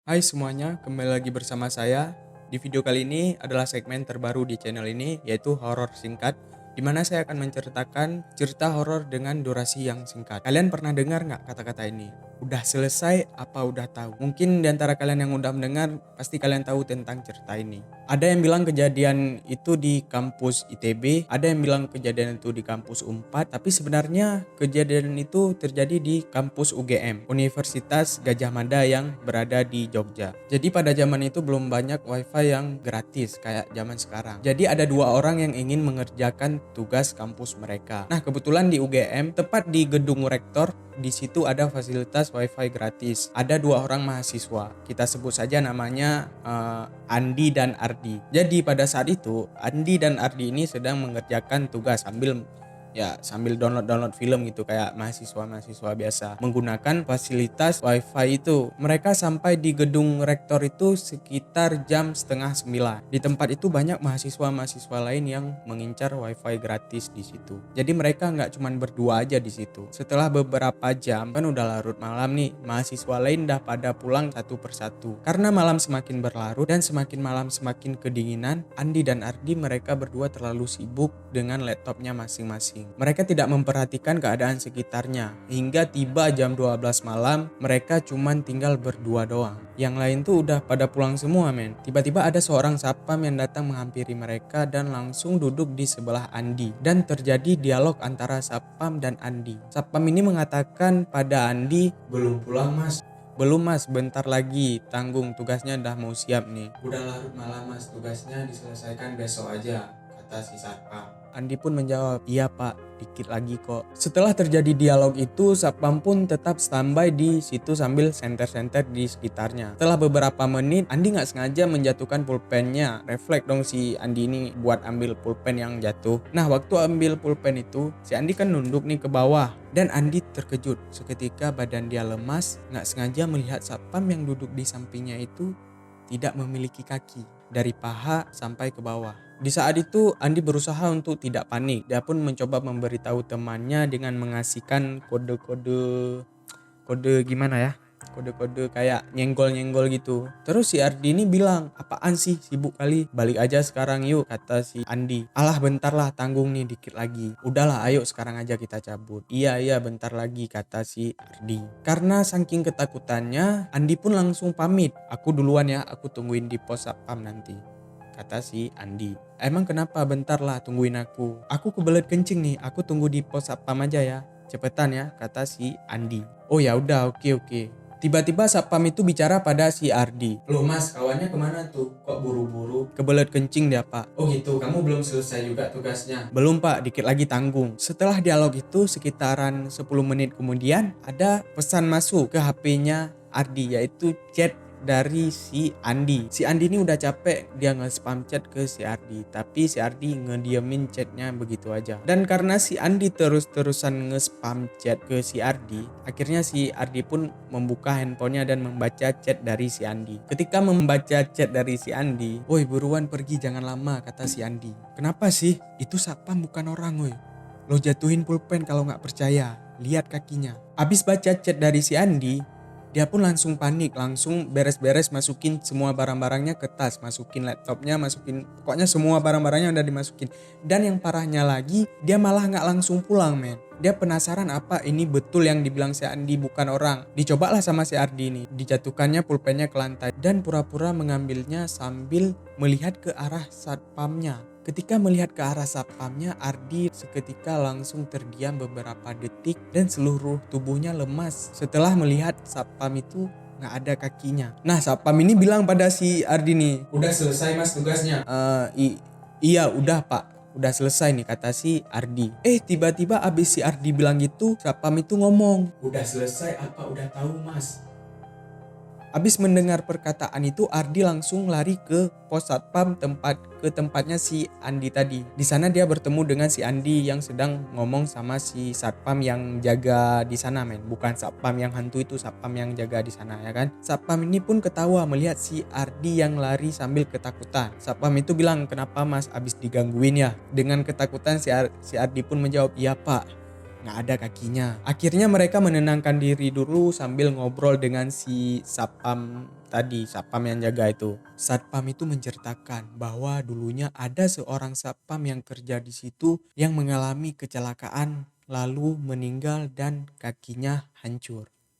Hai semuanya, kembali lagi bersama saya. Di video kali ini adalah segmen terbaru di channel ini, yaitu horor singkat, di mana saya akan menceritakan cerita horor dengan durasi yang singkat. Kalian pernah dengar nggak kata-kata ini? Udah selesai apa udah tahu? Mungkin di antara kalian yang udah mendengar, pasti kalian tahu tentang cerita ini. Ada yang bilang kejadian itu di kampus ITB, ada yang bilang kejadian itu di kampus UNPAD, tapi sebenarnya kejadian itu terjadi di kampus UGM, Universitas Gadjah Mada yang berada di Jogja. Jadi pada zaman itu belum banyak wifi yang gratis kayak zaman sekarang. Jadi ada dua orang yang ingin mengerjakan tugas kampus mereka. Nah kebetulan di UGM, tepat di gedung rektor, di situ ada fasilitas wifi gratis. Ada dua orang mahasiswa. Kita sebut saja namanya Andi dan Ardi. Jadi pada saat itu Andi dan Ardi ini sedang mengerjakan tugas sambil download film gitu kayak mahasiswa biasa menggunakan fasilitas wifi itu. Mereka sampai di gedung rektor itu sekitar jam setengah 9. Di tempat itu banyak mahasiswa lain yang mengincar wifi gratis di situ. Jadi mereka nggak cuma berdua aja di situ. Setelah beberapa jam, kan udah larut malam nih, mahasiswa lain dah pada pulang satu persatu. Karena malam semakin berlarut dan semakin malam semakin kedinginan, Andi dan Ardi mereka berdua terlalu sibuk dengan laptopnya masing-masing. Mereka tidak memperhatikan keadaan sekitarnya. Hingga tiba jam 12 malam, mereka cuman tinggal berdua doang. Yang lain tuh udah pada pulang semua men. Tiba-tiba ada seorang satpam yang datang menghampiri mereka dan langsung duduk di sebelah Andi. Dan terjadi dialog antara satpam dan Andi. Satpam ini mengatakan pada Andi, "Belum pulang mas." "Belum mas, bentar lagi, tanggung tugasnya udah mau siap nih." "Udah larut malam mas, tugasnya diselesaikan besok aja," kata si satpam. Andi pun menjawab, "Iya pak, dikit lagi kok." Setelah terjadi dialog itu, satpam pun tetap standby di situ sambil senter-senter di sekitarnya. Setelah beberapa menit, Andi nggak sengaja menjatuhkan pulpennya. Refleks dong si Andi ini buat ambil pulpen yang jatuh. Nah waktu ambil pulpen itu, si Andi kan nunduk nih ke bawah. Dan Andi terkejut seketika badan dia lemas, nggak sengaja melihat satpam yang duduk di sampingnya itu tidak memiliki kaki dari paha sampai ke bawah. Di saat itu Andi berusaha untuk tidak panik. Dia pun mencoba memberitahu temannya dengan mengasihkan kode gimana ya? Kode-kode kayak nyenggol-nyenggol gitu. Terus si Ardi ini bilang, "Apaan sih, sibuk kali, balik aja sekarang yuk," kata si Andi. "Alah bentar lah, tanggung nih dikit lagi." "Udahlah ayo sekarang aja kita cabut." Iya bentar lagi," kata si Ardi. Karena saking ketakutannya, Andi pun langsung pamit. "Aku duluan ya, aku tungguin di pos satpam nanti," kata si Andi. "Emang kenapa? Bentar lah, tungguin aku. Aku kebelet kencing nih, aku tunggu di pos satpam aja ya. Cepetan ya," kata si Andi. "Oh ya udah, oke." Tiba-tiba satpam itu bicara pada si Ardi. "Loh mas, kawannya kemana tuh? Kok buru-buru?" "Kebelet kencing dia pak." "Oh gitu, kamu belum selesai juga tugasnya?" "Belum pak, dikit lagi tanggung." Setelah dialog itu sekitaran 10 menit kemudian, ada pesan masuk ke HP-nya Ardi, yaitu chat dari si Andi. Si Andi ini udah capek, dia nge-spam chat ke si Ardi, tapi si Ardi ngediemin chatnya begitu aja. Dan karena si Andi terus-terusan nge-spam chat ke si Ardi, akhirnya si Ardi pun membuka handphonenya dan membaca chat dari si Andi. Ketika membaca chat dari si Andi, "Woi buruan pergi, jangan lama," kata si Andi. "Kenapa sih? Itu satpam bukan orang woi. Lo jatuhin pulpen kalau nggak percaya. Lihat kakinya." Abis baca chat dari si Andi, dia pun langsung panik, langsung beres-beres masukin semua barang-barangnya ke tas, masukin laptopnya, masukin pokoknya semua barang-barangnya udah dimasukin. Dan yang parahnya lagi, dia malah nggak langsung pulang men. Dia penasaran apa ini betul yang dibilang si Andi bukan orang. Dicobalah sama si Ardi ini, dijatuhkannya pulpennya ke lantai dan pura-pura mengambilnya sambil melihat ke arah satpamnya. Ketika melihat ke arah satpamnya, Ardi seketika langsung terdiam beberapa detik dan seluruh tubuhnya lemas setelah melihat satpam itu nggak ada kakinya. Nah satpam ini bilang pada si Ardi nih, "Udah selesai mas tugasnya?" Iya udah pak, udah selesai nih," kata si Ardi. Tiba-tiba abis si Ardi bilang gitu, satpam itu ngomong, "Udah selesai apa udah tahu mas?" Abis mendengar perkataan itu, Ardi langsung lari ke pos satpam ke tempatnya si Andi tadi. Di sana dia bertemu dengan si Andi yang sedang ngomong sama si satpam yang jaga di sana men. Bukan satpam yang hantu itu, satpam yang jaga di sana ya kan. Satpam ini pun ketawa melihat si Ardi yang lari sambil ketakutan. Satpam itu bilang, "Kenapa mas, abis digangguin ya?" Dengan ketakutan si Ardi pun menjawab, "Iya pak, nggak ada kakinya. Akhirnya mereka menenangkan diri dulu sambil ngobrol dengan si satpam tadi, satpam yang jaga itu. Satpam itu menceritakan bahwa dulunya ada seorang satpam yang kerja di situ yang mengalami kecelakaan lalu meninggal dan kakinya hancur.